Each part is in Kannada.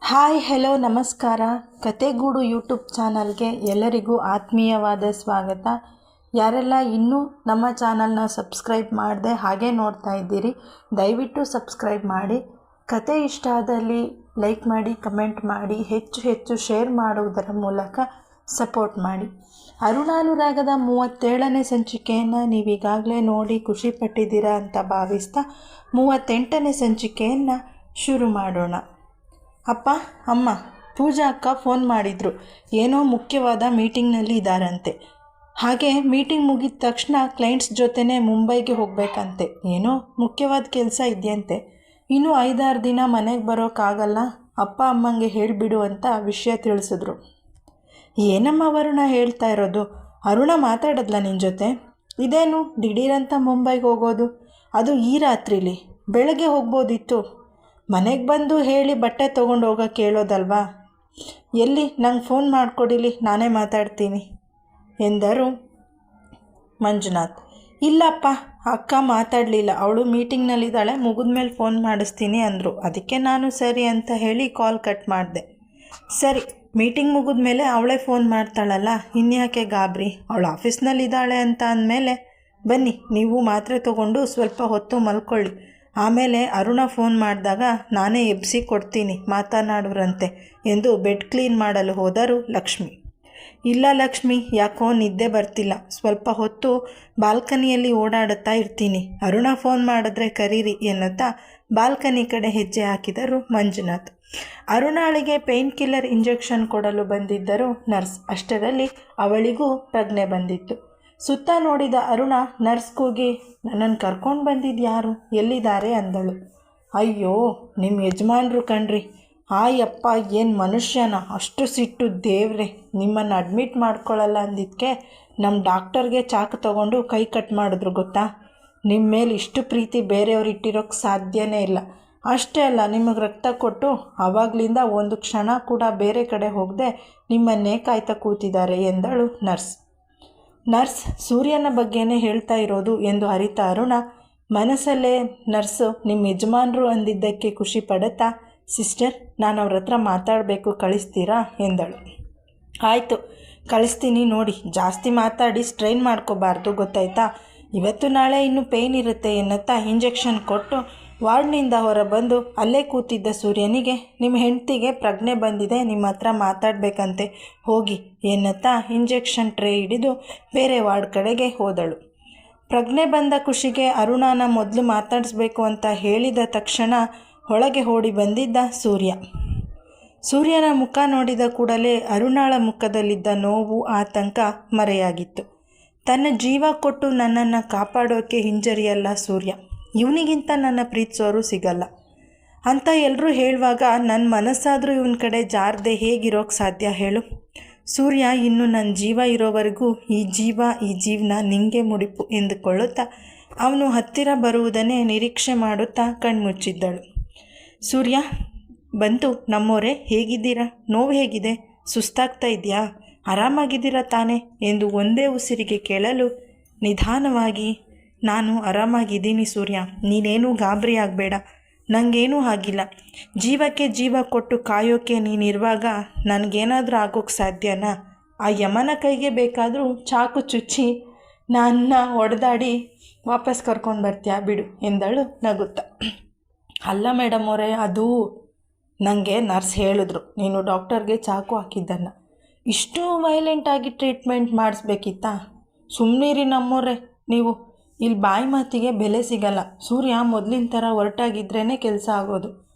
ಹಾಯ್ ಹೆಲೋ ನಮಸ್ಕಾರ. ಕತೆಗೂಡು ಯೂಟ್ಯೂಬ್ ಚಾನಲ್ಗೆ ಎಲ್ಲರಿಗೂ ಆತ್ಮೀಯವಾದ ಸ್ವಾಗತ. ಯಾರೆಲ್ಲ ಇನ್ನೂ ನಮ್ಮ ಚಾನಲ್ನ ಸಬ್ಸ್ಕ್ರೈಬ್ ಮಾಡದೆ ಹಾಗೆ ನೋಡ್ತಾ ಇದ್ದೀರಿ, ದಯವಿಟ್ಟು ಸಬ್ಸ್ಕ್ರೈಬ್ ಮಾಡಿ. ಕತೆ ಇಷ್ಟ ಆದಲ್ಲಿ ಲೈಕ್ ಮಾಡಿ, ಕಮೆಂಟ್ ಮಾಡಿ, ಹೆಚ್ಚು ಶೇರ್ ಮಾಡುವುದರ ಮೂಲಕ ಸಪೋರ್ಟ್ ಮಾಡಿ. ಅರುಣಾನುರಾಗದ 37ನೇ ಸಂಚಿಕೆಯನ್ನು ನೀವೀಗಾಗಲೇ ನೋಡಿ ಖುಷಿಪಟ್ಟಿದ್ದೀರಾ ಅಂತ ಭಾವಿಸ್ತಾ 38ನೇ ಸಂಚಿಕೆಯನ್ನು ಶುರು ಮಾಡೋಣ. ಅಪ್ಪ, ಅಮ್ಮ, ಪೂಜಾ ಅಕ್ಕ ಫೋನ್ ಮಾಡಿದರು. ಏನೋ ಮುಖ್ಯವಾದ ಮೀಟಿಂಗ್ನಲ್ಲಿ ಇದ್ದಾರಂತೆ. ಹಾಗೆ ಮೀಟಿಂಗ್ ಮುಗಿದ ತಕ್ಷಣ ಕ್ಲೈಂಟ್ಸ್ ಜೊತೆನೇ ಮುಂಬೈಗೆ ಹೋಗಬೇಕಂತೆ. ಏನೋ ಮುಖ್ಯವಾದ ಕೆಲಸ ಇದೆಯಂತೆ. ಇನ್ನೂ 5-6 ದಿನ ಮನೆಗೆ ಬರೋಕ್ಕಾಗಲ್ಲ, ಅಪ್ಪ ಅಮ್ಮಂಗೆ ಹೇಳಿಬಿಡು ಅಂತ ವಿಷಯ ತಿಳಿಸಿದ್ರು. ಏನಮ್ಮ ವರುಣ ಹೇಳ್ತಾ ಇರೋದು? ಅರುಣ ಮಾತಾಡಿದ್ಲ ನಿನ್ನ ಜೊತೆ? ಇದೇನು ದಿಢೀರಂತ ಮುಂಬೈಗೆ ಹೋಗೋದು? ಅದು ಈ ರಾತ್ರಿಲಿ? ಬೆಳಗ್ಗೆ ಹೋಗ್ಬೋದಿತ್ತು. ಮನೆಗೆ ಬಂದು ಹೇಳಿ ಬಟ್ಟೆ ತೊಗೊಂಡು ಹೋಗೋಕ್ಕೆ ಹೇಳೋದಲ್ವಾ? ಎಲ್ಲಿ, ನಂಗೆ ಫೋನ್ ಮಾಡಿಕೊಡಿಲಿ, ನಾನೇ ಮಾತಾಡ್ತೀನಿ ಎಂದರು ಮಂಜುನಾಥ್. ಇಲ್ಲಪ್ಪ, ಅಕ್ಕ ಮಾತಾಡಲಿಲ್ಲ, ಅವಳು ಮೀಟಿಂಗ್ನಲ್ಲಿದ್ದಾಳೆ, ಮುಗಿದ್ಮೇಲೆ ಫೋನ್ ಮಾಡಿಸ್ತೀನಿ ಅಂದರು. ಅದಕ್ಕೆ ನಾನು ಸರಿ ಅಂತ ಹೇಳಿ ಕಾಲ್ ಕಟ್ ಮಾಡಿದೆ. ಸರಿ, ಮೀಟಿಂಗ್ ಮುಗಿದ್ಮೇಲೆ ಅವಳೇ ಫೋನ್ ಮಾಡ್ತಾಳಲ್ಲ, ಇನ್ಯಾಕೆ ಗಾಬರಿ? ಅವಳು ಆಫೀಸ್ನಲ್ಲಿದ್ದಾಳೆ ಅಂತ ಅಂದಮೇಲೆ ಬನ್ನಿ, ನೀವು ಮಾತ್ರೆ ತೊಗೊಂಡು ಸ್ವಲ್ಪ ಹೊತ್ತು ಮಲ್ಕೊಳ್ಳಿ. ಆಮೇಲೆ ಅರುಣ ಫೋನ್ ಮಾಡಿದಾಗ ನಾನೇ ಎಬ್ಸಿ ಕೊಡ್ತೀನಿ, ಮಾತನಾಡುವ್ರಂತೆ ಎಂದು ಬೆಡ್ ಕ್ಲೀನ್ ಮಾಡಲು ಹೋದರು ಲಕ್ಷ್ಮಿ. ಇಲ್ಲ ಲಕ್ಷ್ಮಿ, ಯಾಕೋ ನಿದ್ದೆ ಬರ್ತಿಲ್ಲ, ಸ್ವಲ್ಪ ಹೊತ್ತು ಬಾಲ್ಕನಿಯಲ್ಲಿ ಓಡಾಡುತ್ತಾ ಇರ್ತೀನಿ, ಅರುಣ ಫೋನ್ ಮಾಡಿದ್ರೆ ಕರೀರಿ ಎನ್ನುತ್ತಾ ಬಾಲ್ಕನಿ ಕಡೆ ಹೆಜ್ಜೆ ಹಾಕಿದರು ಮಂಜುನಾಥ್. ಅರುಣಾಳಿಗೆ ಪೇಯ್ನ್ ಕಿಲ್ಲರ್ ಇಂಜೆಕ್ಷನ್ ಕೊಡಲು ಬಂದಿದ್ದರು ನರ್ಸ್. ಅಷ್ಟರಲ್ಲಿ ಅವಳಿಗೂ ಪ್ರಜ್ಞೆ ಬಂದಿತ್ತು. ಸುತ್ತ ನೋಡಿದ ಅರುಣ ನರ್ಸ್ ಕೂಗಿ, ನನ್ನನ್ನು ಕರ್ಕೊಂಡು ಬಂದಿದ್ದು ಯಾರು, ಎಲ್ಲಿದ್ದಾರೆ ಅಂದಳು. ಅಯ್ಯೋ, ನಿಮ್ಮ ಯಜಮಾನ್ರು ಕಣ್ರಿ. ಆಯಪ್ಪ, ಏನು ಮನುಷ್ಯನ, ಅಷ್ಟು ಸಿಟ್ಟು ದೇವ್ರೆ. ನಿಮ್ಮನ್ನು ಅಡ್ಮಿಟ್ ಮಾಡ್ಕೊಳ್ಳಲ್ಲ ಅಂದಿದ್ದಕ್ಕೆ ನಮ್ಮ ಡಾಕ್ಟರ್ಗೆ ಚಾಕು ತೊಗೊಂಡು ಕೈ ಕಟ್ ಮಾಡಿದ್ರು ಗೊತ್ತಾ? ನಿಮ್ಮ ಮೇಲೆ ಇಷ್ಟು ಪ್ರೀತಿ ಬೇರೆಯವ್ರು ಇಟ್ಟಿರೋಕ್ಕೆ ಸಾಧ್ಯನೇ ಇಲ್ಲ. ಅಷ್ಟೇ ಅಲ್ಲ, ನಿಮಗೆ ರಕ್ತ ಕೊಟ್ಟು ಆವಾಗಲಿಂದ ಒಂದು ಕ್ಷಣ ಕೂಡ ಬೇರೆ ಕಡೆ ಹೋಗದೆ ನಿಮ್ಮನ್ನೇ ಕಾಯ್ತಾ ಕೂತಿದ್ದಾರೆ ಎಂದಳು ನರ್ಸ್. ನರ್ಸ್ ಸೂರ್ಯನ ಬಗ್ಗೆನೇ ಹೇಳ್ತಾ ಇರೋದು ಎಂದು ಅರಿತ ಅರುಣ ಮನಸ್ಸಲ್ಲೇ ನರ್ಸು ನಿಮ್ಮ ಯಜಮಾನ್ರು ಅಂದಿದ್ದಕ್ಕೆ ಖುಷಿ ಪಡುತ್ತಾ, ಸಿಸ್ಟರ್, ನಾನು ಅವ್ರ ಹತ್ರ ಮಾತಾಡಬೇಕು, ಕಳಿಸ್ತೀರಾ ಎಂದಳು. ಆಯಿತು, ಕಳಿಸ್ತೀನಿ. ನೋಡಿ, ಜಾಸ್ತಿ ಮಾತಾಡಿ ಸ್ಟ್ರೈನ್ ಮಾಡ್ಕೋಬಾರ್ದು, ಗೊತ್ತಾಯ್ತಾ? ಇವತ್ತು ನಾಳೆ ಇನ್ನೂ ಪೇಯ್ನ್ ಇರುತ್ತೆ ಎನ್ನುತ್ತಾ ಇಂಜೆಕ್ಷನ್ ಕೊಟ್ಟು ವಾರ್ಡ್ನಿಂದ ಹೊರಬಂದು ಅಲ್ಲೇ ಕೂತಿದ್ದ ಸೂರ್ಯನಿಗೆ, ನಿಮ್ಮ ಹೆಂಡತಿಗೆ ಪ್ರಜ್ಞೆ ಬಂದಿದೆ, ನಿಮ್ಮ ಹತ್ರ ಮಾತಾಡಬೇಕಂತೆ, ಹೋಗಿ ಎನ್ನುತ್ತಾ ಇಂಜೆಕ್ಷನ್ ಟ್ರೇ ಹಿಡಿದು ಬೇರೆ ವಾರ್ಡ್ ಕಡೆಗೆ ಹೋದಳು. ಪ್ರಜ್ಞೆ ಬಂದ ಖುಷಿಗೆ ಅರುಣನ ಮೊದಲು ಮಾತಾಡಿಸ್ಬೇಕು ಅಂತ ಹೇಳಿದ ತಕ್ಷಣ ಒಳಗೆ ಓಡಿ ಬಂದಿದ್ದ ಸೂರ್ಯ. ಸೂರ್ಯನ ಮುಖ ನೋಡಿದ ಕೂಡಲೇ ಅರುಣಾಳ ಮುಖದಲ್ಲಿದ್ದ ನೋವು, ಆತಂಕ ಮರೆಯಾಗಿತ್ತು. ತನ್ನ ಜೀವ ಕೊಟ್ಟು ನನ್ನನ್ನು ಕಾಪಾಡೋಕ್ಕೆ ಹಿಂಜರಿಯಲ್ಲ ಸೂರ್ಯ. ಇವನಿಗಿಂತ ನನ್ನ ಪ್ರೀತಿಸೋರು ಸಿಗಲ್ಲ ಅಂತ ಎಲ್ಲರೂ ಹೇಳುವಾಗ ನನ್ನ ಮನಸ್ಸಾದರೂ ಇವನ ಕಡೆ ಜಾರದೆ ಹೇಗಿರೋಕ್ಕೆ ಸಾಧ್ಯ ಹೇಳು? ಸೂರ್ಯ, ಇನ್ನು ನನ್ನ ಜೀವ ಇರೋವರೆಗೂ ಈ ಜೀವನ ನಿಂಗೆ ಮುಡಿಪು ಎಂದುಕೊಳ್ಳುತ್ತಾ ಅವನು ಹತ್ತಿರ ಬರುವುದನ್ನೇ ನಿರೀಕ್ಷೆ ಮಾಡುತ್ತಾ ಕಣ್ಮುಚ್ಚಿದ್ದಳು. ಸೂರ್ಯ, ಬಂತು ನಮ್ಮೋರೇ, ಹೇಗಿದ್ದೀರಾ? ನೋವು ಹೇಗಿದೆ? ಸುಸ್ತಾಗ್ತಾ ಇದೆಯಾ? ಆರಾಮಾಗಿದ್ದೀರಾ ತಾನೇ ಎಂದು ಒಂದೇ ಉಸಿರಿಗೆ ಕೇಳಲು ನಿಧಾನವಾಗಿ, ನಾನು ಆರಾಮಾಗಿದ್ದೀನಿ ಸೂರ್ಯ, ನೀನೇನೂ ಗಾಬರಿ ಆಗಬೇಡ, ನನಗೇನೂ ಆಗಿಲ್ಲ. ಜೀವಕ್ಕೆ ಜೀವ ಕೊಟ್ಟು ಕಾಯೋಕ್ಕೆ ನೀನಿರುವಾಗ ನನಗೇನಾದರೂ ಆಗೋಕ್ಕೆ ಸಾಧ್ಯನಾ? ಆ ಯಮನ ಕೈಗೆ ಬೇಕಾದರೂ ಚಾಕು ಚುಚ್ಚಿ ನನ್ನ ಹೊಡೆದಾಡಿ ವಾಪಸ್ ಕರ್ಕೊಂಡು ಬರ್ತೀಯಾ ಬಿಡು ಎಂದಳು ನಗುತ್ತಾ. ಅಲ್ಲ ಮೇಡಮ್ ಅವರೇ, ಅದು ನನಗೆ ನರ್ಸ್ ಹೇಳಿದ್ರು, ನೀನು ಡಾಕ್ಟರ್ಗೆ ಚಾಕು ಹಾಕಿದ್ದನ್ನು. ಇಷ್ಟು ವೈಲೆಂಟಾಗಿ ಟ್ರೀಟ್ಮೆಂಟ್ ಮಾಡಿಸ್ಬೇಕಿತ್ತಾ? ಸುಮ್ಮನಿರಿ ನಮ್ಮೋರೇ ನೀವು. ಇಲ್ಲಿ ಬಾಯಿ ಮಾತಿಗೆ ಬೆಲೆ ಸಿಗಲ್ಲ. ಸೂರ್ಯ ಮೊದಲಿನ ಥರ ಹೊರಟಾಗಿದ್ರೇ ಕೆಲಸ ಆಗೋದು.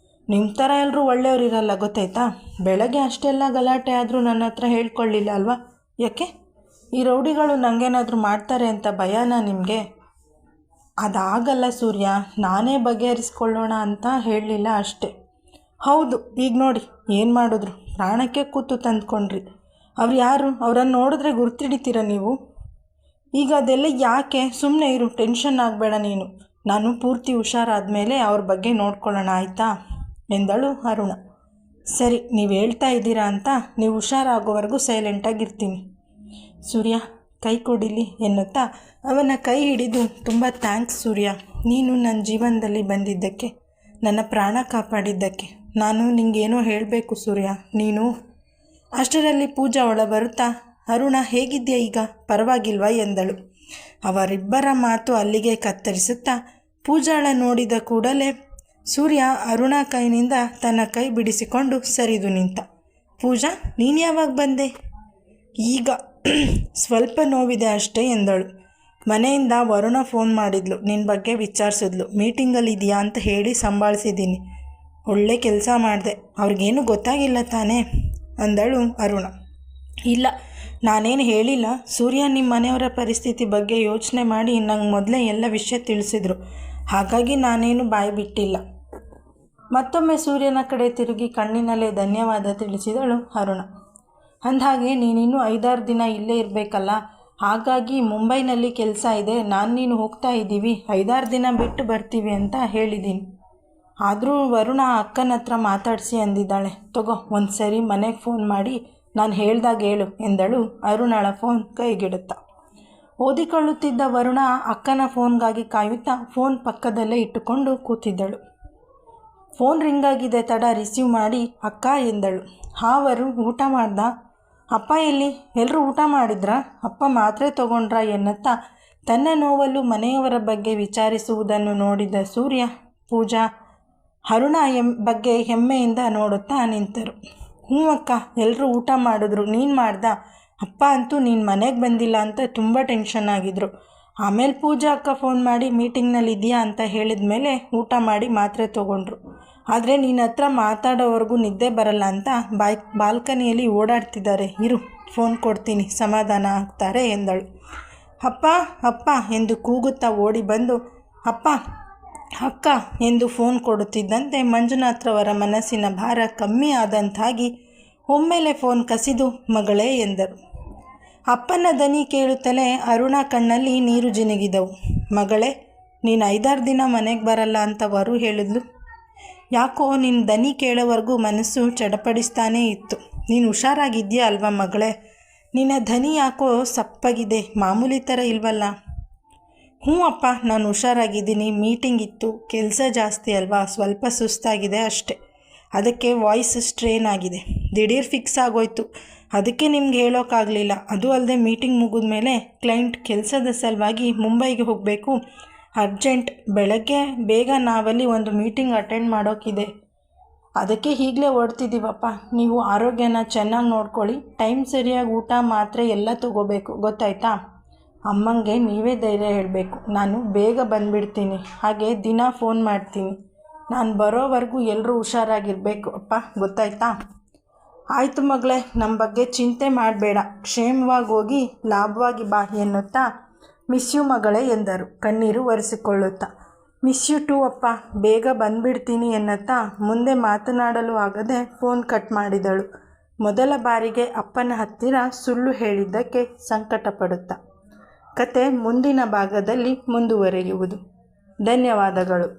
ನಿಮ್ಮ ಥರ ಎಲ್ಲರೂ ಒಳ್ಳೆಯವರಿರಲ್ಲ, ಗೊತ್ತಾಯ್ತಾ? ಬೆಳಗ್ಗೆ ಅಷ್ಟೆಲ್ಲ ಗಲಾಟೆ ಆದರೂ ನನ್ನ ಹತ್ರ ಹೇಳ್ಕೊಳ್ಳಿಲ್ಲ ಅಲ್ವಾ? ಯಾಕೆ? ಈ ರೌಡಿಗಳು ನನಗೇನಾದರೂ ಮಾಡ್ತಾರೆ ಅಂತ ಭಯನಾ ನಿಮಗೆ? ಅದಾಗಲ್ಲ ಸೂರ್ಯ, ನಾನೇ ಬಗೆಹರಿಸ್ಕೊಳ್ಳೋಣ ಅಂತ ಹೇಳಲಿಲ್ಲ ಅಷ್ಟೇ. ಹೌದು, ಈಗ ನೋಡಿ ಏನು ಮಾಡಿದ್ರು, ಪ್ರಾಣಕ್ಕೆ ಕೂತು ತಂದ್ಕೊಂಡ್ರಿ. ಅವ್ರು ಯಾರು? ಅವರನ್ನು ನೋಡಿದ್ರೆ ಗುರ್ತಿಡಿತೀರ ನೀವು? ಈಗ ಅದೆಲ್ಲ ಯಾಕೆ? ಸುಮ್ಮನೆ ಇರು, ಟೆನ್ಷನ್ ಆಗಬೇಡ ನೀನು. ನಾನು ಪೂರ್ತಿ ಹುಷಾರಾದ ಮೇಲೆ ಅವ್ರ ಬಗ್ಗೆ ನೋಡ್ಕೊಳ್ಳೋಣ, ಆಯಿತಾ ಎಂದಳು ಅರುಣ. ಸರಿ, ನೀವು ಹೇಳ್ತಾ ಇದ್ದೀರಾ ಅಂತ ನೀವು ಹುಷಾರಾಗೋವರೆಗೂ ಸೈಲೆಂಟಾಗಿರ್ತೀನಿ. ಸೂರ್ಯ, ಕೈ ಕೊಡಿಲಿ ಎನ್ನುತ್ತಾ ಅವನ ಕೈ ಹಿಡಿದು, ತುಂಬ ಥ್ಯಾಂಕ್ಸ್ ಸೂರ್ಯ, ನೀನು ನನ್ನ ಜೀವನದಲ್ಲಿ ಬಂದಿದ್ದಕ್ಕೆ, ನನ್ನ ಪ್ರಾಣ ಕಾಪಾಡಿದ್ದಕ್ಕೆ. ನಾನು ನಿಂಗೇನೋ ಹೇಳಬೇಕು ಸೂರ್ಯ. ನೀನು ಅಷ್ಟರಲ್ಲಿ ಪೂಜಾ ಒಳ ಬರುತ್ತಾ, ಅರುಣ ಹೇಗಿದ್ಯಾ ಈಗ, ಪರವಾಗಿಲ್ವಾ ಎಂದಳು. ಅವರಿಬ್ಬರ ಮಾತು ಅಲ್ಲಿಗೆ ಕತ್ತರಿಸುತ್ತಾ ಪೂಜಾಳ ನೋಡಿದ ಕೂಡಲೇ ಸೂರ್ಯ ಅರುಣ ಕೈನಿಂದ ತನ್ನ ಕೈ ಬಿಡಿಸಿಕೊಂಡು ಸರಿದು ನಿಂತ. ಪೂಜಾ, ನೀನು ಯಾವಾಗ ಬಂದೆ? ಈಗ ಸ್ವಲ್ಪ ನೋವಿದೆ ಅಷ್ಟೇ ಎಂದಳು. ಮನೆಯಿಂದ ವರುಣ ಫೋನ್ ಮಾಡಿದ್ಲು, ನಿನ್ನ ಬಗ್ಗೆ ವಿಚಾರಿಸಿದ್ಲು. ಮೀಟಿಂಗಲ್ಲಿದೆಯಾ ಅಂತ ಹೇಳಿ ಸಂಭಾಳಿಸಿದ್ದೀನಿ. ಒಳ್ಳೆ ಕೆಲಸ ಮಾಡಿದೆ. ಅವ್ರಿಗೇನು ಗೊತ್ತಾಗಿಲ್ಲ ತಾನೇ ಅಂದಳು ಅರುಣ. ಇಲ್ಲ, ನಾನೇನು ಹೇಳಿಲ್ಲ. ಸೂರ್ಯ ನಿಮ್ಮ ಮನೆಯವರ ಪರಿಸ್ಥಿತಿ ಬಗ್ಗೆ ಯೋಚನೆ ಮಾಡಿ ನಂಗೆ ಮೊದಲೇ ಎಲ್ಲ ವಿಷಯ ತಿಳಿಸಿದ್ರು. ಹಾಗಾಗಿ ನಾನೇನು ಬಾಯಿ ಬಿಟ್ಟಿಲ್ಲ. ಮತ್ತೊಮ್ಮೆ ಸೂರ್ಯನ ಕಡೆ ತಿರುಗಿ ಕಣ್ಣಿನಲ್ಲೇ ಧನ್ಯವಾದ ತಿಳಿಸಿದಳು ಅರುಣ. ಅಂದಹಾಗೆ ನೀನಿನ್ನೂ 5-6 ದಿನ ಇಲ್ಲೇ ಇರಬೇಕಲ್ಲ, ಹಾಗಾಗಿ ಮುಂಬೈನಲ್ಲಿ ಕೆಲಸ ಇದೆ. ನೀನು ಹೋಗ್ತಾ ಇದ್ದೀವಿ, 5-6 ದಿನ ಬಿಟ್ಟು ಬರ್ತೀವಿ ಅಂತ ಹೇಳಿದ್ದೀನಿ. ಆದರೂ ವರುಣ ಅಕ್ಕನ ಹತ್ರ ಮಾತಾಡಿಸಿ ಅಂದಿದ್ದಾಳೆ. ತಗೋ, ಒಂದು ಸರಿ ಮನೆಗೆ ಫೋನ್ ಮಾಡಿ ನಾನು ಹೇಳ್ದಾಗ ಹೇಳು ಎಂದಳು ಅರುಣಳ ಫೋನ್ ಕೈಗಿಡುತ್ತಾ. ಓದಿಕೊಳ್ಳುತ್ತಿದ್ದ ವರುಣ ಅಕ್ಕನ ಫೋನ್ಗಾಗಿ ಕಾಯುತ್ತಾ ಫೋನ್ ಪಕ್ಕದಲ್ಲೇ ಇಟ್ಟುಕೊಂಡು ಕೂತಿದ್ದಳು. ಫೋನ್ ರಿಂಗ್ ಆಗಿದೆ, ತಡ ರಿಸೀವ್ ಮಾಡಿ ಅಕ್ಕ ಎಂದಳು. ವರು ಊಟ ಮಾಡ್ದ? ಅಪ್ಪ ಎಲ್ಲಿ? ಎಲ್ಲರೂ ಊಟ ಮಾಡಿದ್ರಾ? ಅಪ್ಪ ಮಾತ್ರೆ ತಗೊಂಡ್ರಾ ಎನ್ನುತ್ತಾ ತನ್ನ ನೋವಲ್ಲೂ ಮನೆಯವರ ಬಗ್ಗೆ ವಿಚಾರಿಸುವುದನ್ನು ನೋಡಿದ ಸೂರ್ಯ, ಪೂಜಾ ಅರುಣ ಬಗ್ಗೆ ಹೆಮ್ಮೆಯಿಂದ ನೋಡುತ್ತಾ ನಿಂತರು. ಹ್ಞೂ ಅಕ್ಕ, ಎಲ್ಲರೂ ಊಟ ಮಾಡಿದ್ರು. ನೀನು ಮಾಡ್ದ? ಅಪ್ಪ ಅಂತೂ ನೀನು ಮನೆಗೆ ಬಂದಿಲ್ಲ ಅಂತ ತುಂಬ ಟೆನ್ಷನ್ ಆಗಿದ್ರು. ಆಮೇಲೆ ಪೂಜಾ ಅಕ್ಕ ಫೋನ್ ಮಾಡಿ ಮೀಟಿಂಗ್ನಲ್ಲಿದೆಯಾ ಅಂತ ಹೇಳಿದ ಮೇಲೆ ಊಟ ಮಾಡಿ ಮಾತ್ರೆ ತೊಗೊಂಡ್ರು. ಆದರೆ ನಿನ್ನ ಹತ್ರ ಮಾತಾಡೋವರೆಗೂ ನಿದ್ದೆ ಬರಲ್ಲ ಅಂತ ಬಾಲ್ಕನಿಯಲ್ಲಿ ಓಡಾಡ್ತಿದ್ದಾರೆ. ಇರು, ಫೋನ್ ಕೊಡ್ತೀನಿ, ಸಮಾಧಾನ ಆಗ್ತಾರೆ ಎಂದಳು. ಅಪ್ಪ ಅಪ್ಪ ಎಂದು ಕೂಗುತ್ತಾ ಓಡಿ ಬಂದು ಅಪ್ಪ ಅಕ್ಕ ಎಂದು ಫೋನ್ ಕೊಡುತ್ತಿದ್ದಂತೆ ಮಂಜುನಾಥ್ರವರ ಮನಸ್ಸಿನ ಭಾರ ಕಮ್ಮಿ ಆದಂತಾಗಿ ಒಮ್ಮೆಲೆ ಫೋನ್ ಕಸಿದು ಮಗಳೇ ಎಂದರು. ಅಪ್ಪನ ದನಿ ಕೇಳುತ್ತಲೇ ಅರುಣ ಕಣ್ಣಲ್ಲಿ ನೀರು ಜಿನುಗಿದವು. ಮಗಳೇ, ನೀನು 5-6 ದಿನ ಮನೆಗೆ ಬರಲ್ಲ ಅಂತ ವರು ಹೇಳಿದ್ಲು. ಯಾಕೋ ನಿನ್ನ ದನಿ ಕೇಳೋವರೆಗೂ ಮನಸ್ಸು ಚಡಪಡಿಸ್ತಾನೇ ಇತ್ತು. ನೀನು ಹುಷಾರಾಗಿದ್ಯಾ ಅಲ್ವಾ ಮಗಳೇ? ನಿನ್ನ ಧ್ವನಿ ಯಾಕೋ ಸಪ್ಪಗಿದೆ, ಮಾಮೂಲಿ ಥರ ಇಲ್ವಲ್ಲ? ಹ್ಞೂ ಅಪ್ಪ, ನಾನು ಹುಷಾರಾಗಿದ್ದೀನಿ. ಮೀಟಿಂಗ್ ಇತ್ತು, ಕೆಲಸ ಜಾಸ್ತಿ ಅಲ್ವಾ, ಸ್ವಲ್ಪ ಸುಸ್ತಾಗಿದೆ ಅಷ್ಟೆ. ಅದಕ್ಕೆ ವಾಯ್ಸ್ ಸ್ಟ್ರೇನ್ ಆಗಿದೆ. ದಿಢೀರ್ ಫಿಕ್ಸ್ ಆಗೋಯ್ತು, ಅದಕ್ಕೆ ನಿಮ್ಗೆ ಹೇಳೋಕ್ಕಾಗಲಿಲ್ಲ. ಅದು ಅಲ್ಲದೆ ಮೀಟಿಂಗ್ ಮುಗಿದ ಮೇಲೆ ಕ್ಲೈಂಟ್ ಕೆಲಸದ ಸಲುವಾಗಿ ಮುಂಬೈಗೆ ಹೋಗಬೇಕು, ಅರ್ಜೆಂಟ್. ಬೆಳಗ್ಗೆ ಬೇಗ ನಾವಲ್ಲಿ ಒಂದು ಮೀಟಿಂಗ್ ಅಟೆಂಡ್ ಮಾಡೋಕ್ಕಿದೆ. ಅದಕ್ಕೆ ಈಗಲೇ ಹೊರಡ್ತಿದ್ದೀವಪ್ಪ. ನೀವು ಆರೋಗ್ಯನ ಚೆನ್ನಾಗಿ ನೋಡ್ಕೊಳ್ಳಿ. ಟೈಮ್ ಸರಿಯಾಗಿ ಊಟ ಮಾತ್ರೆ ಎಲ್ಲ ತೊಗೋಬೇಕು, ಗೊತ್ತಾಯ್ತಾ? ಅಮ್ಮಂಗೆ ನೀವೇ ಧೈರ್ಯ ಹೇಳಬೇಕು. ನಾನು ಬೇಗ ಬಂದುಬಿಡ್ತೀನಿ, ಹಾಗೆ ದಿನ ಫೋನ್ ಮಾಡ್ತೀನಿ. ನಾನು ಬರೋವರೆಗೂ ಎಲ್ಲರೂ ಹುಷಾರಾಗಿರಬೇಕು ಅಪ್ಪ, ಗೊತ್ತಾಯ್ತಾ? ಆಯಿತು ಮಗಳೇ, ನಮ್ಮ ಬಗ್ಗೆ ಚಿಂತೆ ಮಾಡಬೇಡ. ಕ್ಷೇಮವಾಗಿ ಹೋಗಿ ಲಾಭವಾಗಿ ಬಾ ಎನ್ನುತ್ತಾ ಮಿಸ್ ಯು ಮಗಳೇ ಎಂದರು ಕಣ್ಣೀರು ಒರೆಸಿಕೊಳ್ಳುತ್ತಾ. ಮಿಸ್ ಯು ಟೂ ಅಪ್ಪ, ಬೇಗ ಬಂದುಬಿಡ್ತೀನಿ ಎನ್ನುತ್ತಾ ಮುಂದೆ ಮಾತನಾಡಲು ಆಗದೆ ಫೋನ್ ಕಟ್ ಮಾಡಿದಳು. ಮೊದಲ ಬಾರಿಗೆ ಅಪ್ಪನ ಹತ್ತಿರ ಸುಳ್ಳು ಹೇಳಿದ್ದಕ್ಕೆ ಸಂಕಟಪಡುತ್ತಾ. ಕತೆ ಮುಂದಿನ ಭಾಗದಲ್ಲಿ ಮುಂದುವರಿಯುವುದು. ಧನ್ಯವಾದಗಳು.